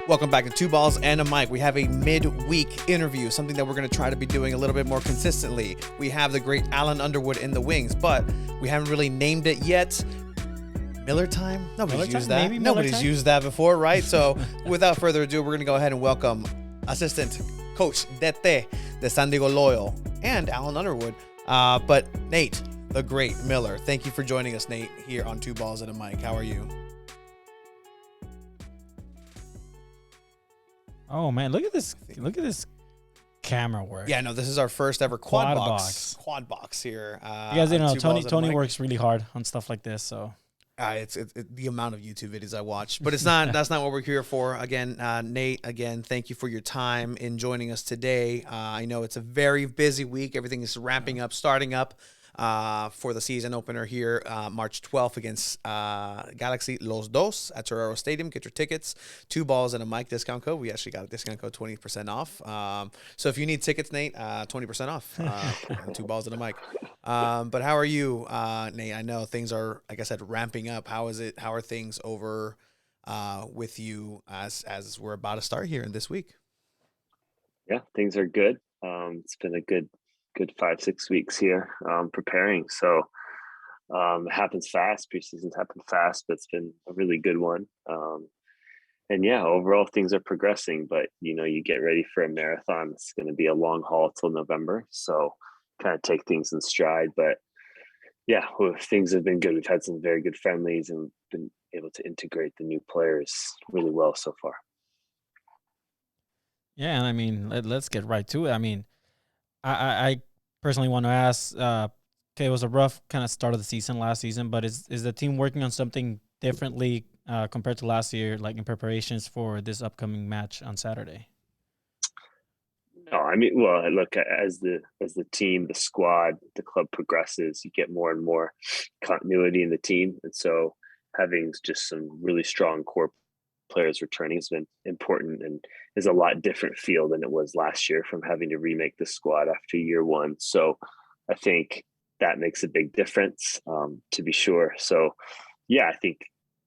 Welcome back to Two Balls and a Mic. We have a midweek interview, something that we're going to try to be doing a little bit more consistently. We have the great Alan Underwood in the wings, but we haven't really named it yet. Miller time? Nobody's used that. Nobody's used that before, right? So without further ado, we're going to go ahead and welcome assistant coach DT de San Diego Loyal and Alan Underwood. But Nate, the great Miller, thank you for joining us, Nate, here on Two Balls and a Mic. How are you? Oh man, look at this camera work. Yeah, no, this is our first ever quad box here. You guys didn't know Tony works really hard on stuff like this, so it's the amount of YouTube videos I watch, but it's not that's not what we're here for. Again, Nate, thank you for your time in joining us today. I know it's a very busy week. Everything is ramping up, starting up for the season opener here, March 12th against Galaxy Los Dos at Torero Stadium. Get your tickets. Two Balls and a Mic discount code. We actually got a discount code 20% off. So if you need tickets, Nate, 20% off. Two Balls and a Mic. But how are you, Nate? I know things are, like I said, ramping up. How is it? How are things over with you as we're about to start here in this week? Yeah, things are good. It's been a good 5-6 weeks here preparing. So it happens fast. Preseasons happen fast, but it's been a really good one. And yeah, overall things are progressing, but you get ready for a marathon. It's going to be a long haul till November. So kind of take things in stride, but yeah, things have been good. We've had some very good friendlies and been able to integrate the new players really well so far. yeah. And I mean, let's get right to it. I mean, I personally want to ask. Okay, it was a rough kind of start of the season last season, but is the team working on something differently compared to last year, like in preparations for this upcoming match on Saturday? No, I mean, well, look, as the team, the squad, the club progresses, you get more and more continuity in the team, and so having just some really strong core players returning has been important and is a lot different feel than it was last year from having to remake the squad after year one. So I think that makes a big difference, to be sure. So yeah, I think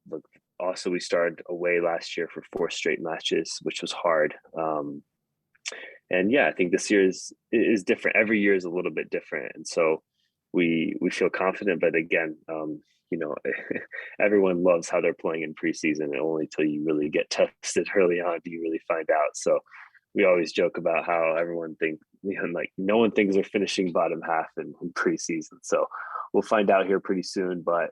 look, also we started away last year for 4 straight matches, which was hard. And yeah, I think this year is different. Every year is a little bit different. And so we feel confident, but again, everyone loves how they're playing in preseason, and only till you really get tested early on do you really find out. So we always joke about how everyone thinks, like no one thinks they're finishing bottom half in preseason. So we'll find out here pretty soon. But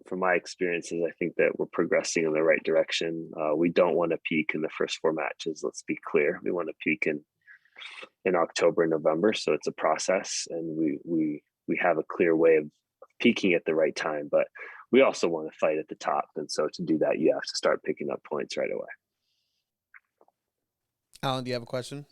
from my experiences, I think that we're progressing in the right direction. We don't want to peak in the first 4 matches. Let's be clear. We want to peak in October and November. So it's a process, and we have a clear way of peaking at the right time, but we also want to fight at the top. And so to do that, you have to start picking up points right away. Alan, do you have a question?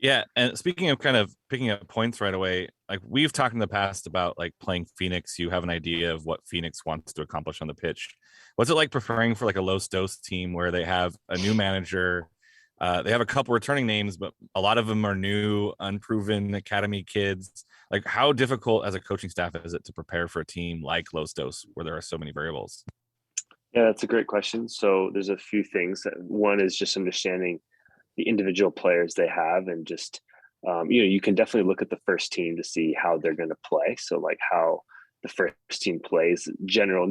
Yeah, and speaking of kind of picking up points right away, like we've talked in the past about like playing Phoenix, you have an idea of what Phoenix wants to accomplish on the pitch. What's it like preparing for like a Los Dos team where they have a new manager? They have a couple returning names, but a lot of them are new, unproven academy kids. Like, how difficult as a coaching staff is it to prepare for a team like Los Dos, where there are so many variables? Yeah, that's a great question. So there's a few things. One is just understanding the individual players they have, and just you can definitely look at the first team to see how they're going to play. So like how the first team plays, general,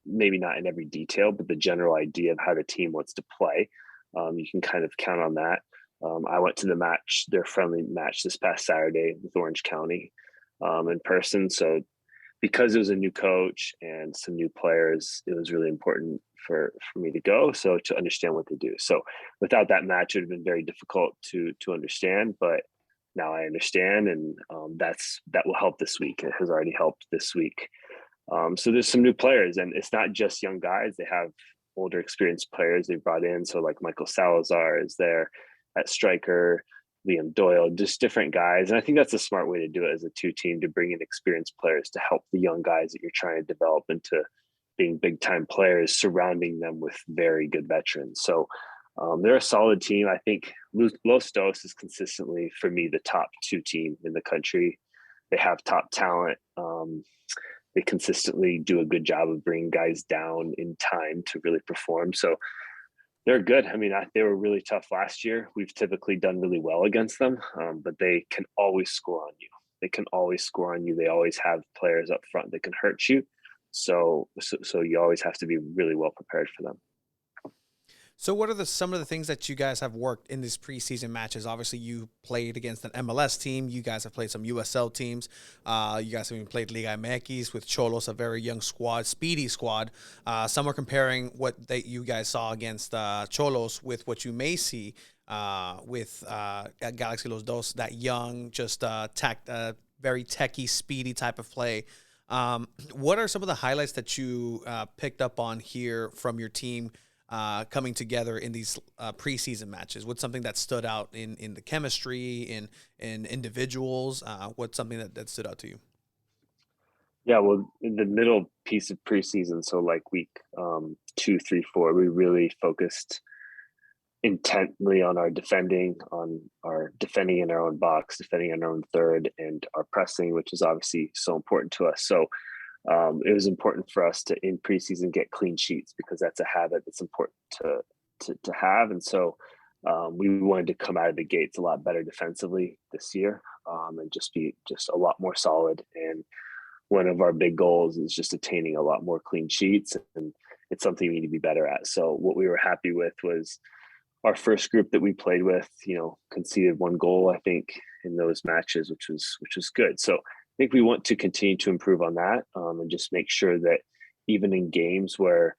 maybe not in every detail, but the general idea of how the team wants to play. You can kind of count on that. I went to their friendly match this past Saturday with Orange County in person. So because it was a new coach and some new players, it was really important for me to go. So to understand what they do. So without that match, it would have been very difficult to understand, but now I understand. And that will help this week. It has already helped this week. So there's some new players, and it's not just young guys. They have older experienced players they brought in. So like Michael Salazar is there at striker, Liam Doyle, just different guys. And I think that's a smart way to do it as a 2-team, to bring in experienced players to help the young guys that you're trying to develop into being big time players, surrounding them with very good veterans. So they're a solid team. I think Los Dos is consistently, for me, the top 2 team in the country. They have top talent. They consistently do a good job of bringing guys down in time to really perform. So They're good. I mean, they were really tough last year. We've typically done really well against them, but they can always score on you. They can always score on you. They always have players up front that can hurt you. So you always have to be really well prepared for them. So what are some of the things that you guys have worked in these preseason matches? Obviously, you played against an MLS team. You guys have played some USL teams. You guys have even played Liga MX with Xolos, a very young squad, speedy squad. Some are comparing what you guys saw against Xolos with what you may see with Galaxy Los Dos, that young, just very techie, speedy type of play. What are some of the highlights that you picked up on here from your team coming together in these preseason matches? What's something that stood out in the chemistry, in individuals? What's something that stood out to you? Yeah, well, in the middle piece of preseason, so like week 2, 3, 4, we really focused intently on our defending in our own box, defending in our own third, and our pressing, which is obviously so important to us. So it was important for us to, in preseason, get clean sheets, because that's a habit that's important to have. And so we wanted to come out of the gates a lot better defensively this year, and just be a lot more solid. And one of our big goals is just attaining a lot more clean sheets, and it's something we need to be better at. So what we were happy with was our first group that we played with, conceded 1 goal, I think, in those matches, which was good. So I think we want to continue to improve on that, and just make sure that even in games where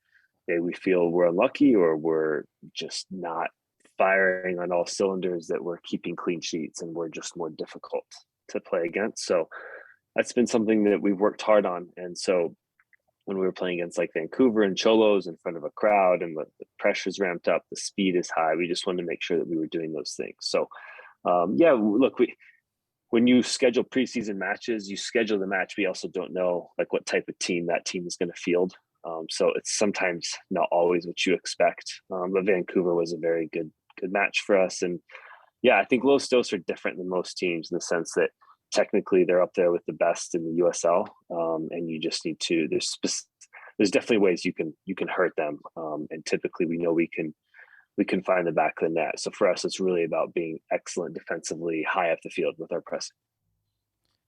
we feel we're unlucky or we're just not firing on all cylinders, that we're keeping clean sheets and we're just more difficult to play against. So that's been something that we've worked hard on. And so when we were playing against like Vancouver and Xolos in front of a crowd, and the pressure's ramped up, the speed is high, we just wanted to make sure that we were doing those things. So look, when you schedule preseason matches, you schedule the match, but you also don't know like what type of team that team is going to field. So it's sometimes not always what you expect. But Vancouver was a very good match for us. And yeah, I think Los Dos are different than most teams in the sense that technically they're up there with the best in the USL. And you just need to, there's definitely ways you can hurt them. And typically we know we can find the back of the net. So for us, it's really about being excellent defensively, high up the field with our pressing.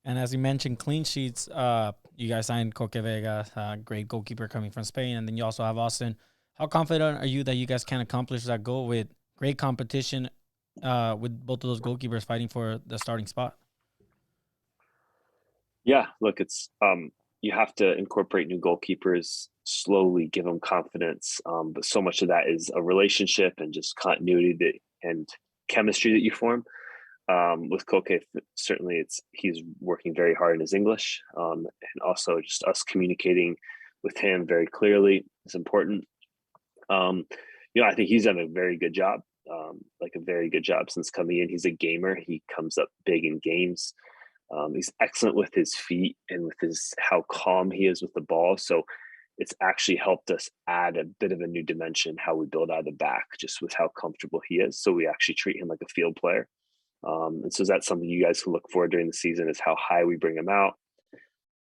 And as you mentioned, clean sheets, you guys signed Coque Vega, great goalkeeper coming from Spain. And then you also have Austin. How confident are you that you guys can accomplish that goal with great competition with both of those goalkeepers fighting for the starting spot? Yeah, look, it's you have to incorporate new goalkeepers slowly, give them confidence. But so much of that is a relationship and just continuity and chemistry that you form. With Koke, certainly he's working very hard in his English, and also just us communicating with him very clearly is important. I think he's done a very good job, since coming in. He's a gamer. He comes up big in games. He's excellent with his feet and with how calm he is with the ball. So it's actually helped us add a bit of a new dimension how we build out of the back, just with how comfortable he is. So we actually treat him like a field player. And so that's something you guys can look for during the season, is how high we bring him out,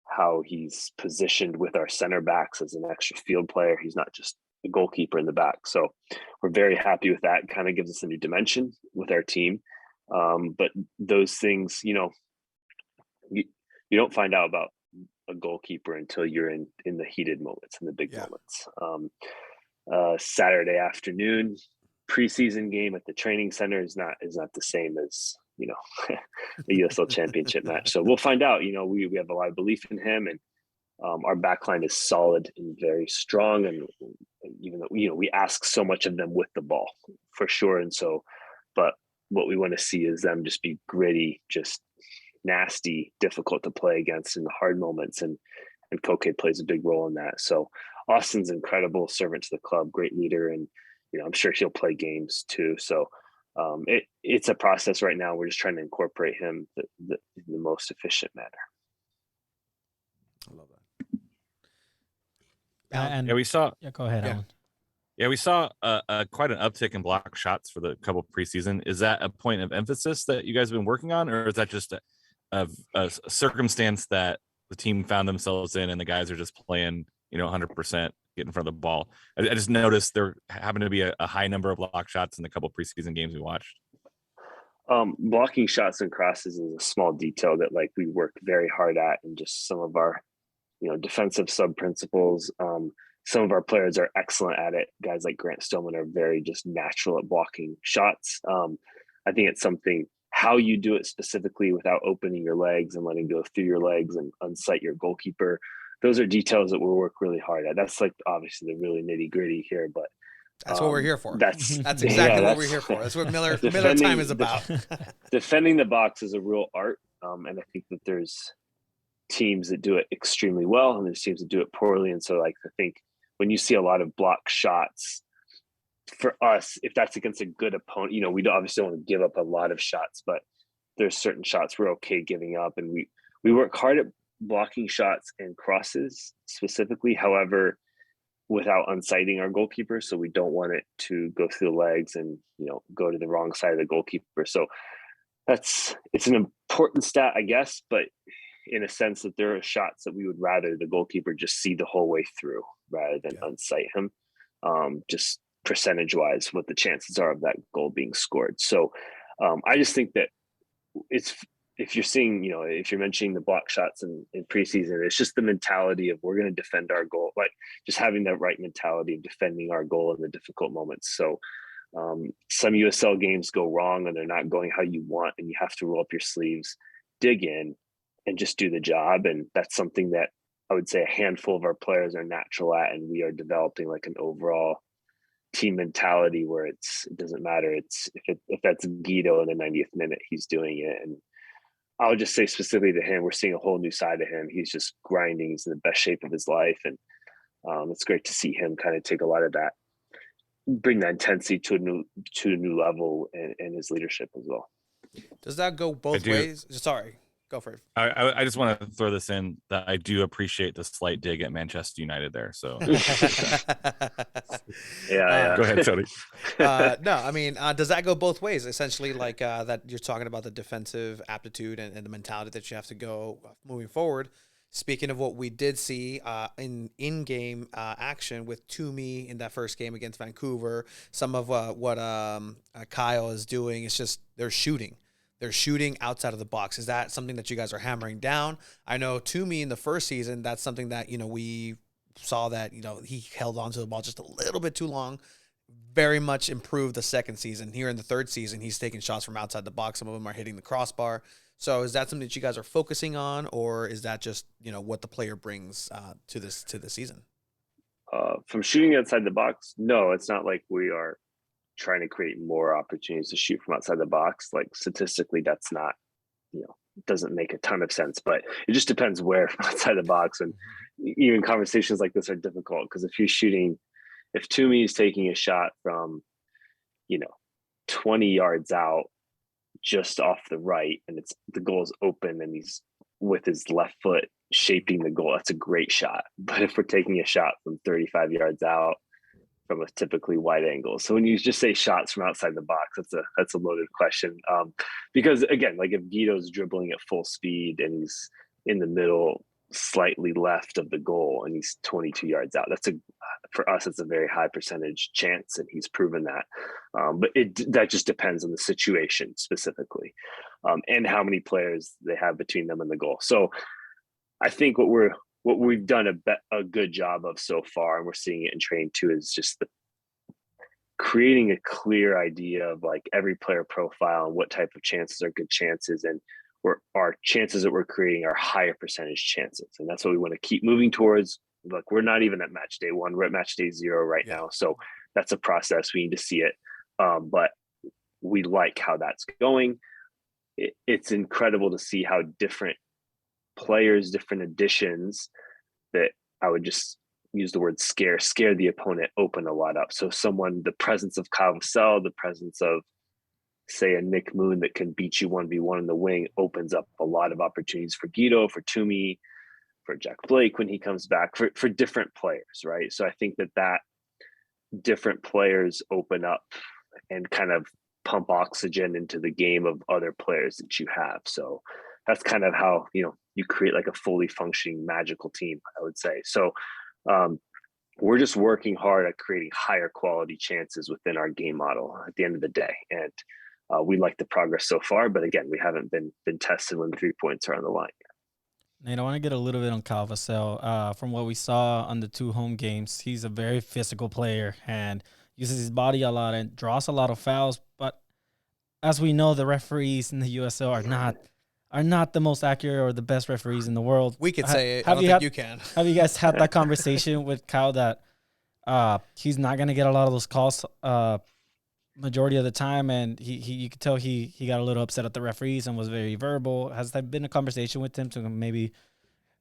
how he's positioned with our center backs as an extra field player. He's not just a goalkeeper in the back. So we're very happy with that. It kind of gives us a new dimension with our team. But those things, you don't find out about a goalkeeper until you're in the heated moments, in the big moments. Saturday afternoon preseason game at the training center is not the same as the USL Championship match. So we'll find out. We have a lot of belief in him, and our backline is solid and very strong. And even though we ask so much of them with the ball, for sure. And so, but what we want to see is them just be gritty, just nasty, difficult to play against in the hard moments, and Koke plays a big role in that. So Austin's incredible servant to the club, great leader, and I'm sure he'll play games too. So it's a process right now. We're just trying to incorporate him in the most efficient manner. I love that. We saw. Yeah, go ahead, Alan. Yeah, we saw quite an uptick in block shots for the couple preseason. Is that a point of emphasis that you guys have been working on, or is that just a circumstance that the team found themselves in, and the guys are just playing, 100% get in front of the ball. I just noticed there happened to be a high number of block shots in the couple preseason games we watched. Blocking shots and crosses is a small detail that like we work very hard at, and just some of our, defensive sub principles. Some of our players are excellent at it. Guys like Grant Stillman are very just natural at blocking shots. I think it's something, how you do it specifically without opening your legs and letting go through your legs and unsight your goalkeeper. Those are details that we'll work really hard at. That's like obviously the really nitty gritty here, but that's what we're here for. That's exactly what we're here for. That's what Miller time is about. Defending the box is a real art. And I think that there's teams that do it extremely well and there's teams that do it poorly. And so like, I think when you see a lot of block shots, for us, if that's against a good opponent, we obviously don't want to give up a lot of shots, but there's certain shots we're okay giving up. And we work hard at blocking shots and crosses specifically, however, without unsighting our goalkeeper. So we don't want it to go through the legs and, go to the wrong side of the goalkeeper. So it's an important stat, I guess, but in a sense that there are shots that we would rather the goalkeeper just see the whole way through rather than unsight him. Just percentage wise, what the chances are of that goal being scored. So I just think that if you're seeing, if you're mentioning the block shots in preseason, it's just the mentality of we're going to defend our goal, like just having that right mentality of defending our goal in the difficult moments. So some USL games go wrong and they're not going how you want, and you have to roll up your sleeves, dig in, and just do the job. And that's something that I would say a handful of our players are natural at, and we are developing like an overall team mentality where it doesn't matter. If that's Guido in the 90th minute, he's doing it. And I would just say specifically to him, we're seeing a whole new side of him. He's just grinding. He's in the best shape of his life. And it's great to see him kind of take a lot of that, bring that intensity to a new level in his leadership as well. Does that go both ways? Sorry, go for it. I just want to throw this in that I do appreciate the slight dig at Manchester United there. So yeah. Go ahead, Tony. No, I mean, does that go both ways? Essentially, like that you're talking about the defensive aptitude and the mentality that you have to go moving forward. Speaking of what we did see in-game action with Toomey in that first game against Vancouver, some of what Kyle is doing is just they're shooting. They're shooting outside of the box. Is that something that you guys are hammering down? I know Toomey in the first season, that's something that, we saw that, he held on to the ball just a little bit too long. Very much improved the second season. Here in the third season, he's taking shots from outside the box. Some of them are hitting the crossbar. So is that something that you guys are focusing on, or is that just, what the player brings to the season? From shooting outside the box, no, it's not like we are trying to create more opportunities to shoot from outside the box. Like statistically, that's not, doesn't make a ton of sense, but it just depends where from outside the box. And even conversations like this are difficult because if Toomey is taking a shot from, 20 yards out, just off the right, and the goal is open and he's with his left foot shaping the goal, that's a great shot. But if we're taking a shot from 35 yards out from a typically wide angle, so when you just say shots from outside the box, that's a loaded question, because again, like if Guido's dribbling at full speed and he's in the middle slightly left of the goal and he's 22 yards out, for us it's a very high percentage chance, and he's proven that. But that just depends on the situation specifically, and how many players they have between them and the goal. So I think what we've done a good job of so far, and we're seeing it in training too, is just creating a clear idea of like every player profile and what type of chances are good chances, and our chances that we're creating are higher percentage chances. And that's what we want to keep moving towards. Look, we're not even at match day 1, we're at match day 0 right now. So that's a process. We need to see it. But we like how that's going. It's incredible to see how different players, different additions, that I would just use the word scare the opponent open a lot up. So the presence of Kyle Vassell, the presence of, say, a Nick Moon that can beat you 1v1 in the wing opens up a lot of opportunities for Guido, for Toomey, for Jack Blake when he comes back, for different players, right? So I think that different players open up and kind of pump oxygen into the game of other players that you have. So that's kind of how, you create like a fully functioning magical team, I would say. So we're just working hard at creating higher quality chances within our game model at the end of the day. And we like the progress so far, but again, we haven't been tested when 3 points are on the line. Nate, I want to get a little bit on Kyle Vassell. From what we saw on the 2 home games, he's a very physical player and uses his body a lot and draws a lot of fouls. But as we know, the referees in the USL are not the most accurate or the best referees in the world. We could say it. I don't think you can. Have you guys had that conversation with Kyle that he's not going to get a lot of those calls majority of the time, and you could tell he got a little upset at the referees and was very verbal? Has there been a conversation with him to maybe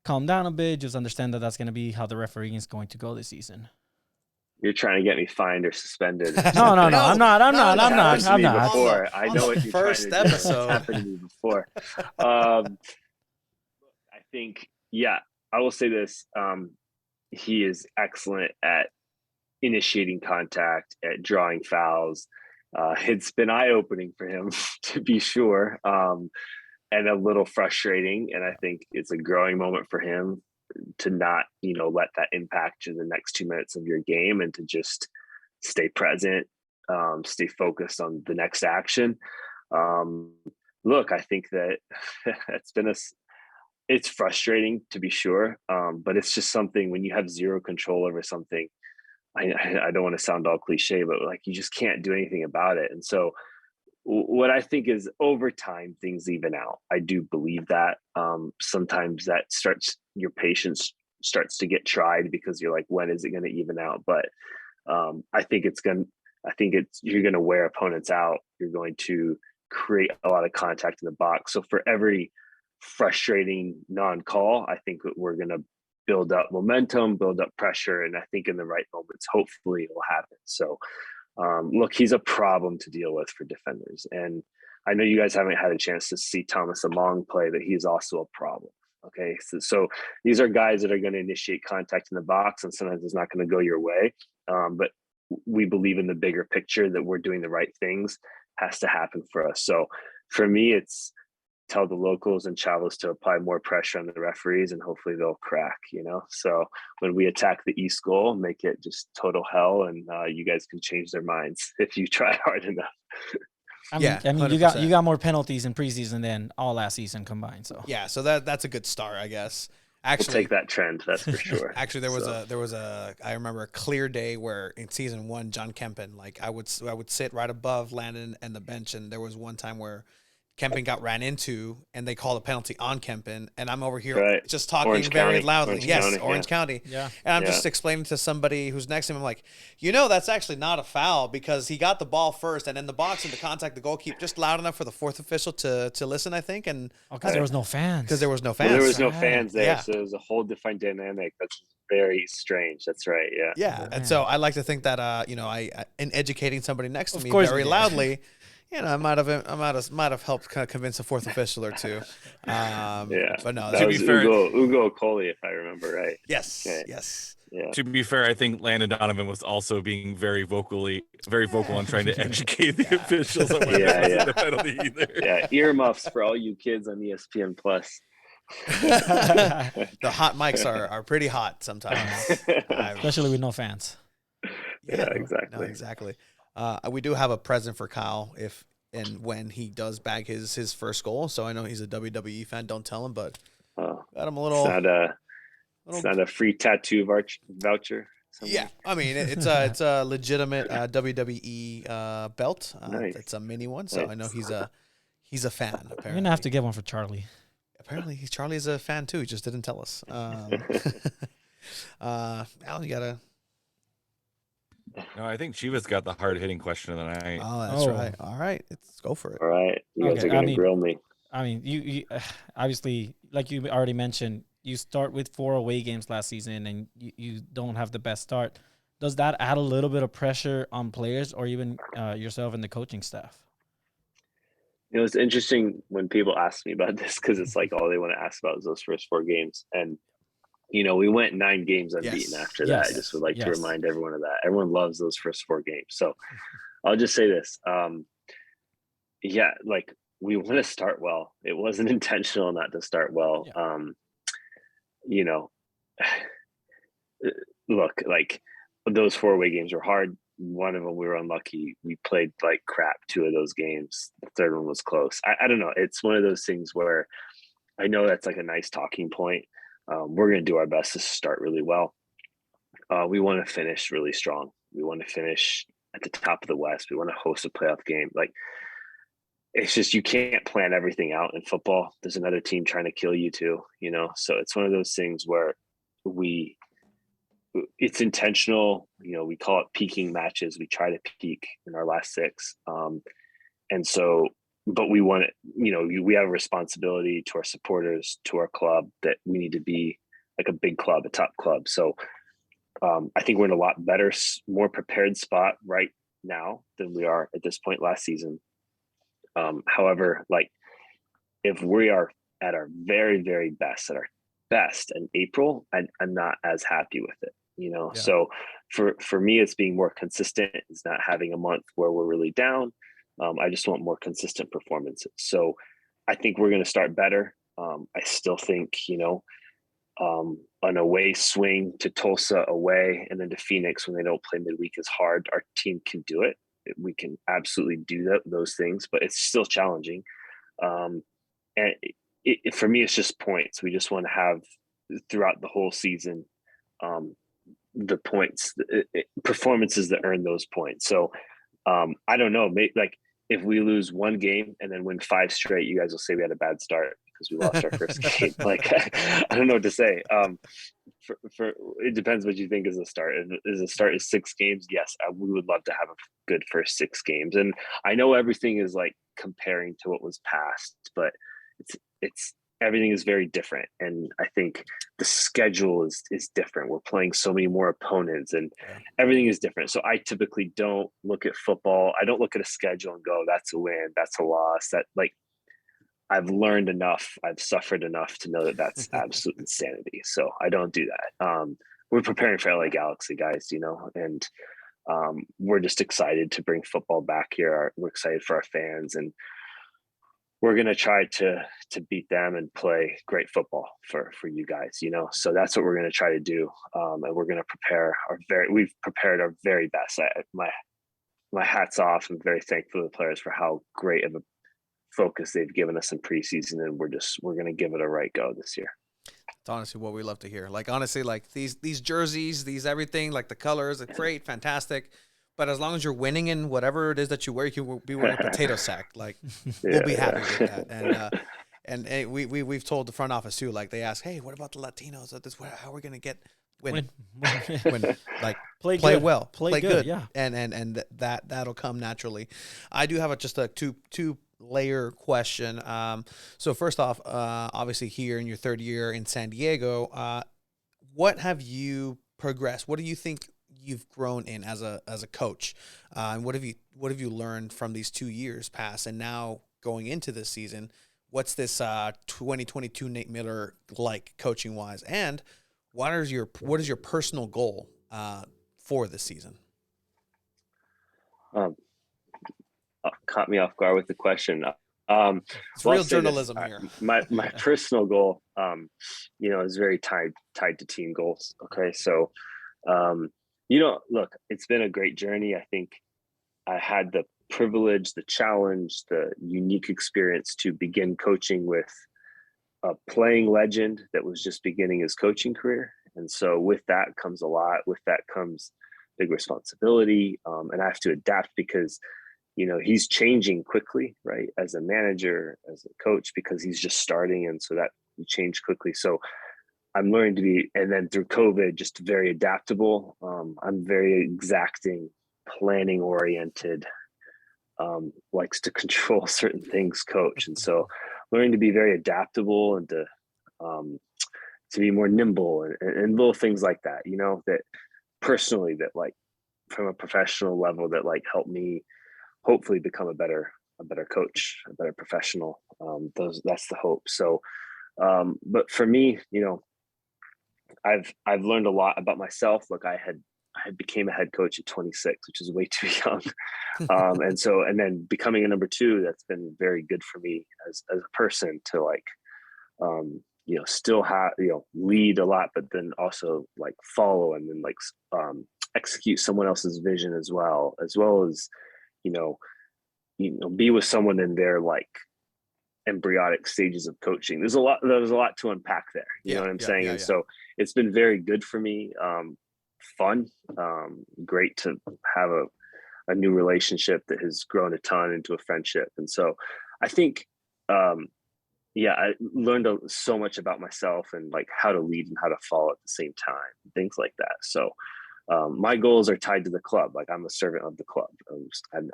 calm down a bit, just understand that that's going to be how the refereeing is going to go this season? You're trying to get me fined or suspended. No, I'm not. I know what you're first trying to do. episode. It's happened to me before. I think, I will say this. He is excellent at initiating contact, at drawing fouls. It's been eye-opening for him, to be sure, and a little frustrating. And I think it's a growing moment for him to not, let that impact you the next 2 minutes of your game, and to just stay present, stay focused on the next action. Look, I think that it's frustrating, to be sure, but it's just something when you have zero control over something. I don't want to sound all cliche, but like, you just can't do anything about it. And so what I think is, over time, things even out. I do believe that. Sometimes that your patience starts to get tried, because you're like, when is it going to even out? But I think you're going to wear opponents out. You're going to create a lot of contact in the box. So for every frustrating non-call, I think that we're going to build up momentum, build up pressure. And I think in the right moments, hopefully it will happen. So look, he's a problem to deal with for defenders. And I know you guys haven't had a chance to see Thomas Among play, but he's also a problem. Okay. So these are guys that are going to initiate contact in the box, and sometimes it's not going to go your way. But we believe in the bigger picture that we're doing the right things has to happen for us. So for me, it's tell the locals and Chavos to apply more pressure on the referees, and hopefully they'll crack, So when we attack the East goal, make it just total hell, and you guys can change their minds if you try hard enough. I mean, you got more penalties in preseason than all last season combined. So so that's a good start, I guess. Actually, we'll take that trend, that's for sure. Actually, there was I remember a clear day where in season 1, John Kempen, like I would sit right above Landon and the bench, and there was one time where Kempen got ran into, and they called a penalty on Kempen, and I'm over here just talking Orange very County. loudly. Orange County. Yeah. And I'm just explaining to somebody who's next to him, I'm like, that's actually not a foul, because he got the ball first, and in the box, and to contact the goalkeeper just loud enough for the fourth official to listen, I think. And because there was no fans. Because there was no fans there, Yeah. So it was a whole different dynamic. That's very strange. That's right. Yeah. Yeah. And so I like to think that I in educating somebody next to me course very we did. loudly, I might have helped kind of convince a fourth official or two. But no, that was Ugo Coley, if I remember right. Yes. Okay. Yes. Yeah. To be fair, I think Landon Donovan was also being very vocal on trying to educate the officials on what the penalty either. Yeah, earmuffs for all you kids on ESPN Plus. The hot mics are pretty hot sometimes, especially with no fans. Yeah, exactly. No, exactly. We do have a present for Kyle if and when he does bag his first goal. So I know he's a WWE fan. Don't tell him, but got him a little. It's not a free tattoo voucher. Something. Yeah, I mean it's a legitimate WWE belt. Nice. It's a mini one, so I know he's a fan. Apparently, You're gonna have to get one for Charlie. Apparently, Charlie's a fan too. He just didn't tell us. Alan, you gotta. No, I think Chivas got the hard-hitting question of the night. Oh, that's right. All right, let's go for it. All right, you guys are gonna grill me. I mean, you obviously, like you already mentioned, you start with 4 away games last season, and you don't have the best start. Does that add a little bit of pressure on players, or even yourself and the coaching staff? It's interesting when people ask me about this, because it's like all they want to ask about is those first 4 games, and we went 9 games unbeaten after that. I just would like to remind everyone of that. Everyone loves those first 4 games. So I'll just say this. Like we want to start well. It wasn't intentional not to start well. look, like those 4 away games were hard. One of them we were unlucky. We played like crap 2 of those games. The third one was close. I don't know. It's one of those things where I know that's like a nice talking point. We're going to do our best to start really well. We want to finish really strong. We want to finish at the top of the West. We want to host a playoff game. Like, it's just, you can't plan everything out in football. There's another team trying to kill you too, you know? So it's one of those things where it's intentional. You know, we call it peaking matches. We try to peak in our last 6. And so, but we want it, you know, we have a responsibility to our supporters, to our club, that we need to be like a big club, a top club. So I think we're in a lot better, more prepared spot right now than we are at this point last season. However, like, if we are at our very, very best, at our best in April, I'm not as happy with it, you know? Yeah. So for me, it's being more consistent. It's not having a month where we're really down. I just want more consistent performances. So I think we're going to start better. I still think, you know, an away swing to Tulsa away and then to Phoenix when they don't play midweek is hard. Our team can do it. We can absolutely do those things, but it's still challenging. And for me, it's just points. We just want to have throughout the whole season the points, performances that earn those points. So I don't know, like if we lose one game and then win 5 straight, you guys will say we had a bad start because we lost our first game. Like, I don't know what to say. For it depends what you think is a start. Is a start is 6 games? Yes, we would love to have a good first 6 games. And I know everything is like comparing to what was past, but it's everything is very different. And I think the schedule is different. We're playing so many more opponents and everything is different. So I typically don't look at football. I don't look at a schedule and go, that's a win, that's a loss. That, like, I've learned enough. I've suffered enough to know that that's absolute insanity. So I don't do that. We're preparing for LA Galaxy, guys, you know, and we're just excited to bring football back here. We're excited for our fans, and we're going to try to beat them and play great football for you guys, you know? So that's what we're going to try to do. And we're going to prepare we've prepared our very best. My hat's off. I'm very thankful to the players for how great of a focus they've given us in preseason. And we're going to give it a right go this year. It's honestly what we love to hear. Like, honestly, like these jerseys, these everything, like the colors, it's great, fantastic. But as long as you're winning in whatever it is that you wear, you can be wearing a potato sack. Like, we'll be happy with that. And we've told the front office too. Like, they ask, hey, what about the Latinos? How are we gonna get win? Like, play well, play good. Yeah. And that'll come naturally. I do have just a two layer question. So first off, obviously here in your 3rd year in San Diego, what have you progressed? What do you think you've grown in as a coach, and what have you learned from these 2 years past, and now going into this season? What's this 2022 Nate Miller like coaching wise, and what is your personal goal for this season? Caught me off guard with the question. It's real journalism here. My personal goal, you know, is very tied to team goals. Okay, so you know, look, it's been a great journey. I think I had the privilege, the challenge, the unique experience to begin coaching with a playing legend that was just beginning his coaching career. And so with that comes a lot. With that comes big responsibility. And I have to adapt because, you know, he's changing quickly, right? As a manager, as a coach, because he's just starting. And so that changed quickly. So I'm learning to be, and then through COVID, just very adaptable. I'm very exacting, planning oriented, likes to control certain things coach. And so learning to be very adaptable and to be more nimble and little things like that, you know, that personally, that like from a professional level, that like help me hopefully become a better coach, a better professional. That's the hope. So, but for me, you know, I've learned a lot about myself. Look, I became a head coach at 26, which is way too young. And then becoming a number 2, that's been very good for me as a person to like, still have, lead a lot, but then also like follow and then like execute someone else's vision as well as, be with someone in their like embryonic stages of coaching. There's a lot to unpack there. You know what I'm saying? And so it's been very good for me. Fun, great to have a new relationship that has grown a ton into a friendship. And so I think, I learned so much about myself and like how to lead and how to follow at the same time, things like that. So my goals are tied to the club. Like I'm a servant of the club. I'm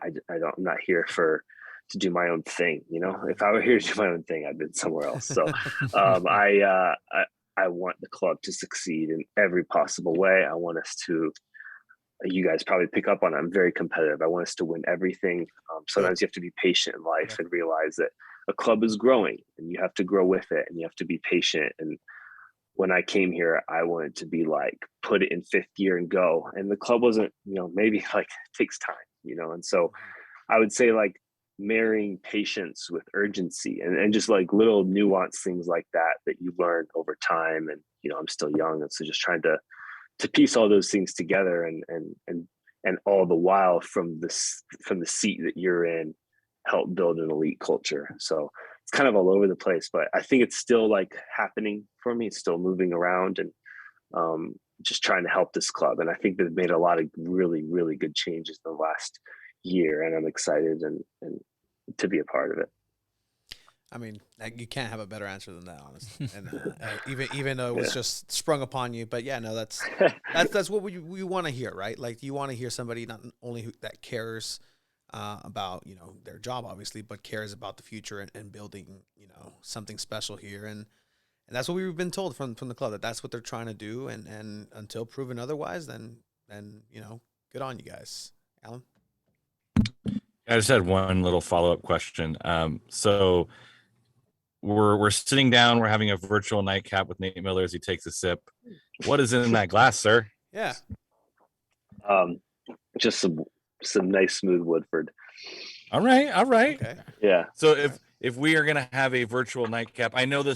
not here to do my own thing. If I were here to do my own thing, I'd been somewhere else. So I want the club to succeed in every possible way. I want us to, you guys probably pick up on it, I'm very competitive. I want us to win everything. Sometimes you have to be patient in life and realize that a club is growing and you have to grow with it and you have to be patient. And when I came here, I wanted to be like, put it in fifth gear and go. And the club wasn't, maybe like it takes time, and so I would say like marrying patience with urgency and just like little nuanced things like that you learn over time. And, I'm still young. And so just trying to piece all those things together and all the while from the seat that you're in, help build an elite culture. So it's kind of all over the place, but I think it's still like happening for me. It's still moving around and just trying to help this club. And I think they've made a lot of really, really good changes in the last year, and I'm excited and to be a part of it. I mean, you can't have a better answer than that, honestly. And even though it was just sprung upon you, but that's what we want to hear, right? Like you want to hear somebody not only that cares about their job, obviously, but cares about the future and building something special here. And that's what we've been told from the club, that's what they're trying to do. And until proven otherwise, then good on you guys. Alan? I just had one little follow-up question. So we're sitting down, we're having a virtual nightcap with Nate Miller as he takes a sip. What is in that glass, sir? Yeah. Just some nice smooth Woodford. All right. Okay. Yeah. So if we are gonna have a virtual nightcap, I know the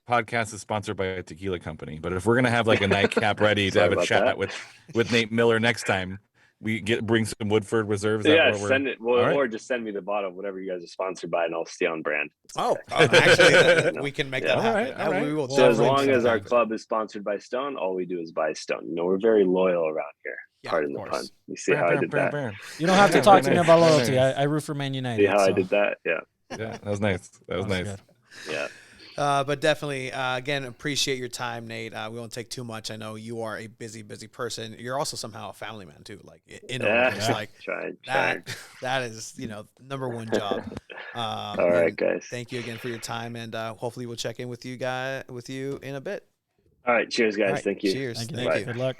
podcast is sponsored by a tequila company, but if we're gonna have like a nightcap ready to have a chat with Nate Miller next time, we bring some Woodford Reserves. Send it. Well, or just send me the bottle of whatever you guys are sponsored by, and I'll stay on brand. Actually, we can make that happen. All right. We will. So as long as our club is sponsored by Stone, all we do is buy Stone. We're very loyal around here. Pardon the pun. You see how I did that? You don't have to talk to me about loyalty. I root for Man United. See how I did that? Yeah. Yeah, that was nice. That was nice. Good. Yeah. But definitely, again, appreciate your time, Nate. We won't take too much. I know you are a busy person. You're also somehow a family man too. Like that is number one job. All right, guys. Thank you again for your time, and hopefully we'll check in with you in a bit. All right, cheers, guys. All right. Thank you. Cheers. Thank you. Thank you. Good luck.